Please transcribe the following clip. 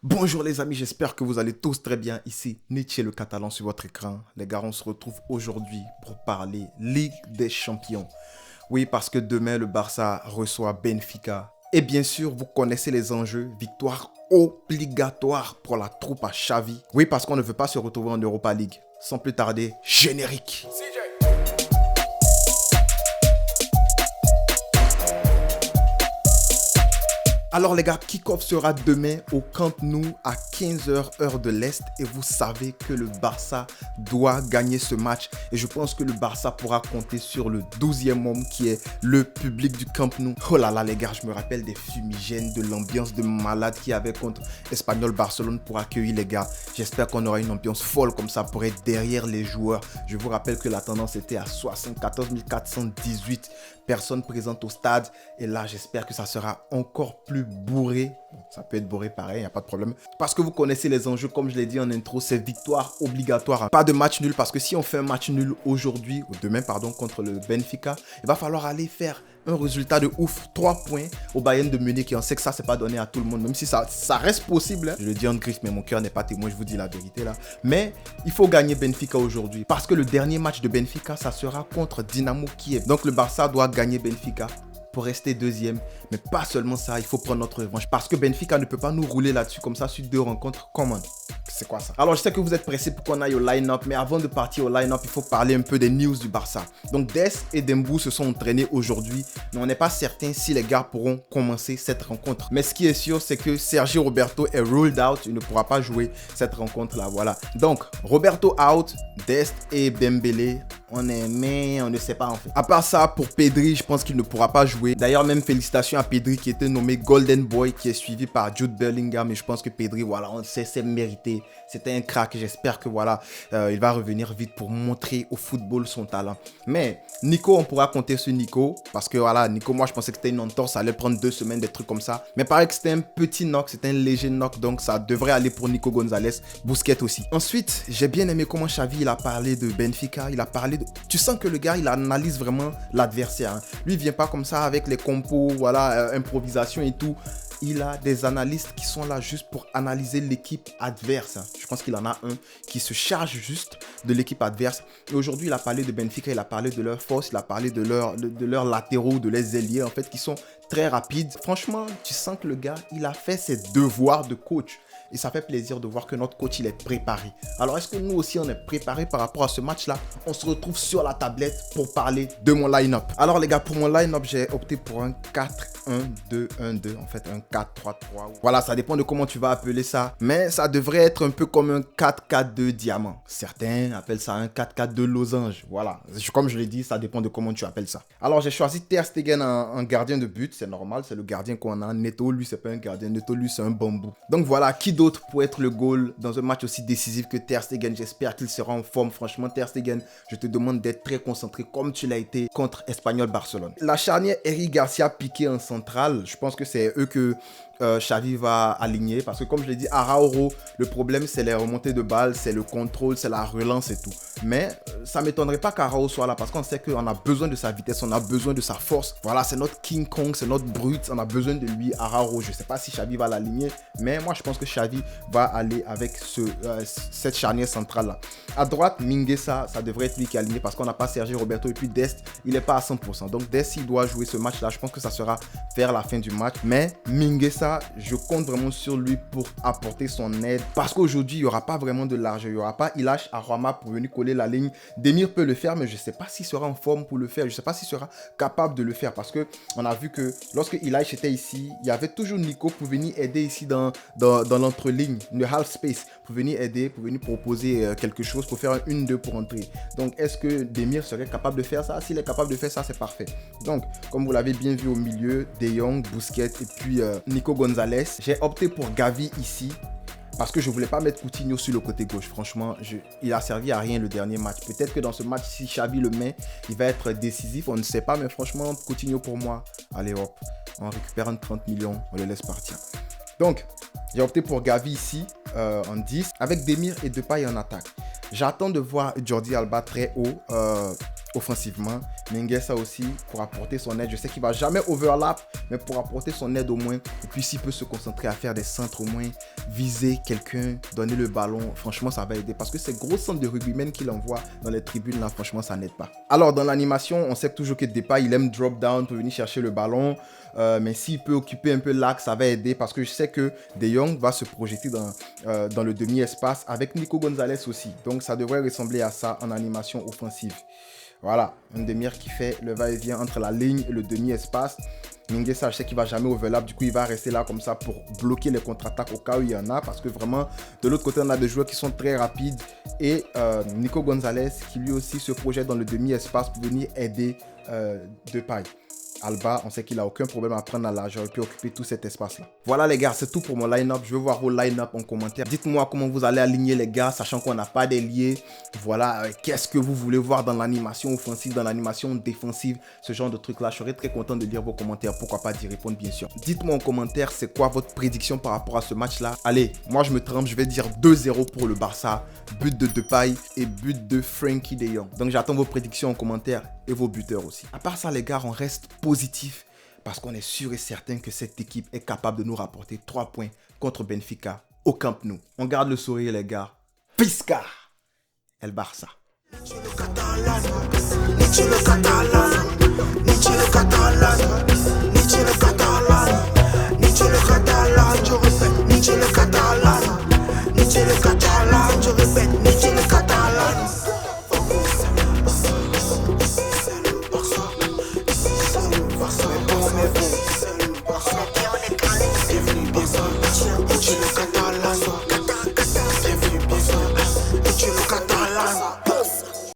Bonjour les amis, j'espère que vous allez tous très bien. Ici Nietzsche le Catalan sur votre écran. Les gars, on se retrouve aujourd'hui pour parler Ligue des Champions. Oui, parce que demain le Barça reçoit Benfica. Et bien sûr, vous connaissez les enjeux. Victoire obligatoire pour la troupe à Xavi. Oui, parce qu'on ne veut pas se retrouver en Europa League. Sans plus tarder, générique. Alors les gars, kick-off sera demain au Camp Nou à 15h heure de l'Est et vous savez que le Barça doit gagner ce match et je pense que le Barça pourra compter sur le 12e homme qui est le public du Camp Nou. Oh là là les gars, je me rappelle des fumigènes, de l'ambiance de malade qu'il y avait contre Espanyol Barcelone pour accueillir les gars. J'espère qu'on aura une ambiance folle comme ça pour être derrière les joueurs. Je vous rappelle que la tendance était à 74 418 personnes présentes au stade et là j'espère que ça sera encore plus bourré. Ça peut être bourré pareil, il n'y a pas de problème. Parce que vous connaissez les enjeux, comme je l'ai dit en intro, c'est victoire obligatoire. Pas de match nul parce que si on fait un match nul aujourd'hui, ou demain pardon, contre le Benfica, il va falloir aller faire un résultat de ouf, 3 points au Bayern de Munich et on sait que ça c'est pas donné à tout le monde, même si ça reste possible. Hein. Je le dis en griffe mais mon cœur n'est pas témoin, je vous dis la vérité là. Mais il faut gagner Benfica aujourd'hui parce que le dernier match de Benfica ça sera contre Dynamo Kiev. Donc le Barça doit gagner Benfica pour rester deuxième, mais pas seulement ça, il faut prendre notre revanche parce que Benfica ne peut pas nous rouler là-dessus comme ça sur 2 rencontres. Comment? C'est quoi ça? Alors je sais que vous êtes pressés pour qu'on aille au line-up, mais avant de partir au line-up, il faut parler un peu des news du Barça. Donc Dest et Dembow se sont entraînés aujourd'hui, mais on n'est pas certain si les gars pourront commencer cette rencontre. Mais ce qui est sûr, c'est que Sergio Roberto est ruled out, il ne pourra pas jouer cette rencontre-là, voilà. Donc Roberto out, Dest et Dembélé, on est, mais on ne sait pas en fait. À part ça, pour Pedri, je pense qu'il ne pourra pas jouer. D'ailleurs, même félicitations à Pedri qui était nommé Golden Boy, qui est suivi par Jude Bellingham. Et je pense que Pedri, voilà, on sait, c'est mérité. C'était un crack. J'espère que voilà, il va revenir vite pour montrer au football son talent. Mais Nico, on pourra compter sur Nico. Parce que voilà, Nico, moi je pensais que c'était une entorse. Ça allait prendre 2 semaines, des trucs comme ça. Mais pareil que c'était un petit knock, c'était un léger knock. Donc ça devrait aller pour Nico Gonzalez. Busquets aussi. Ensuite, j'ai bien aimé comment Xavi il a parlé de Benfica. Il a parlé de... Tu sens que le gars, il analyse vraiment l'adversaire. Hein. Lui, il vient pas comme ça avec les compos, voilà, improvisation et tout. Il a des analystes qui sont là juste pour analyser l'équipe adverse. Je pense qu'il en a un qui se charge juste de l'équipe adverse. Et aujourd'hui, il a parlé de Benfica, il a parlé de leur force, il a parlé de leurs latéraux, de leurs ailiers, en fait, qui sont très rapides. Franchement, tu sens que le gars, il a fait ses devoirs de coach. Et ça fait plaisir de voir que notre coach, il est préparé. Alors, est-ce que nous aussi, on est préparé par rapport à ce match-là? On se retrouve sur la tablette pour parler de mon line-up. Alors, les gars, pour mon line-up, j'ai opté pour un 4-1-2-1-2. En fait, un 4-3-3. Voilà, ça dépend de comment tu vas appeler ça. Mais ça devrait être un peu comme un 4-4-2 diamant. Certains appellent ça un 4-4-2 losange. Voilà. Comme je l'ai dit, ça dépend de comment tu appelles ça. Alors, j'ai choisi Ter Stegen en gardien de but. C'est normal, c'est le gardien qu'on a. Neto, lui, c'est pas un gardien. Neto, lui, c'est un bambou. Donc, voilà, qui d'autre pour être le goal dans un match aussi décisif que Ter Stegen? J'espère qu'il sera en forme. Franchement, Ter Stegen, je te demande d'être très concentré comme tu l'as été contre Espanyol Barcelone. La charnière Eric Garcia Piqué en centrale, je pense que c'est eux que Xavi va aligner parce que comme je l'ai dit, Araujo, le problème c'est les remontées de balles, c'est le contrôle, c'est la relance et tout. Mais ça ne m'étonnerait pas qu'Araujo soit là parce qu'on sait qu'on a besoin de sa vitesse, on a besoin de sa force. Voilà, c'est notre King Kong, c'est notre brut, on a besoin de lui, Araujo. Je ne sais pas si Xavi va l'aligner, mais moi je pense que Xavi va aller avec cette charnière centrale là. À droite, Mingueza, ça devrait être lui qui est aligné parce qu'on n'a pas Sergio Roberto et puis Dest, il n'est pas à 100%. Donc Dest, il doit jouer ce match là, je pense que ça sera vers la fin du match. Mais Mingueza, je compte vraiment sur lui pour apporter son aide parce qu'aujourd'hui, il n'y aura pas vraiment de largeur. Il n'y aura pas Ilaix Arama pour venir coller la ligne. Demir peut le faire, mais je ne sais pas s'il sera en forme pour le faire. Je ne sais pas s'il sera capable de le faire parce qu'on a vu que lorsque Ilaix était ici, il y avait toujours Nico pour venir aider ici dans l'entreligne, le half space, pour venir aider, pour venir proposer quelque chose, pour faire un 1-2 pour entrer. Donc, est-ce que Demir serait capable de faire ça? S'il est capable de faire ça, c'est parfait. Donc, comme vous l'avez bien vu au milieu, De Jong, Busquets et puis Nico Gonzalez. J'ai opté pour Gavi ici parce que je ne voulais pas mettre Coutinho sur le côté gauche. Franchement, il a servi à rien le dernier match. Peut-être que dans ce match, si Xavi le met, il va être décisif. On ne sait pas, mais franchement, Coutinho pour moi. Allez hop, on récupère un 30 millions, on le laisse partir. Donc, j'ai opté pour Gavi ici en 10 avec Demir et Depay en attaque. J'attends de voir Jordi Alba très haut. offensivement. Mingueza aussi pour apporter son aide. Je sais qu'il va jamais overlap, mais pour apporter son aide au moins. Et puis s'il peut se concentrer à faire des centres au moins, viser quelqu'un, donner le ballon, franchement ça va aider. Parce que ces gros centres de rugbymen qu'il envoie dans les tribunes là, franchement ça n'aide pas. Alors dans l'animation, on sait toujours que Depay il aime drop down pour venir chercher le ballon. Mais s'il peut occuper un peu l'axe, ça va aider. Parce que je sais que De Jong va se projeter dans le demi-espace avec Nico Gonzalez aussi. Donc ça devrait ressembler à ça en animation offensive. Voilà, une demi-heure qui fait le va-et-vient entre la ligne et le demi-espace. Mingueza, je sais qu'il ne va jamais overlap, du coup il va rester là comme ça pour bloquer les contre-attaques au cas où il y en a. Parce que vraiment, de l'autre côté, on a des joueurs qui sont très rapides. Et Nico Gonzalez qui lui aussi se projette dans le demi-espace pour venir aider Depay. Alba, on sait qu'il n'a aucun problème à prendre la largeur et puis occuper tout cet espace-là. Voilà les gars, c'est tout pour mon line-up. Je veux voir vos line-up en commentaire. Dites-moi comment vous allez aligner les gars, sachant qu'on n'a pas d'ailier. Voilà, qu'est-ce que vous voulez voir dans l'animation offensive, dans l'animation défensive, ce genre de trucs-là. Je serais très content de lire vos commentaires, pourquoi pas d'y répondre bien sûr. Dites-moi en commentaire, c'est quoi votre prédiction par rapport à ce match-là. Allez, moi je me trempe, je vais dire 2-0 pour le Barça. But de Depay et but de Frenkie de Jong. Donc j'attends vos prédictions en commentaire et vos buteurs aussi. À part ça les gars, on reste positif parce qu'on est sûr et certain que cette équipe est capable de nous rapporter 3 points contre Benfica au Camp Nou. On garde le sourire les gars. Pisca El Barça. Ni chulo catalan,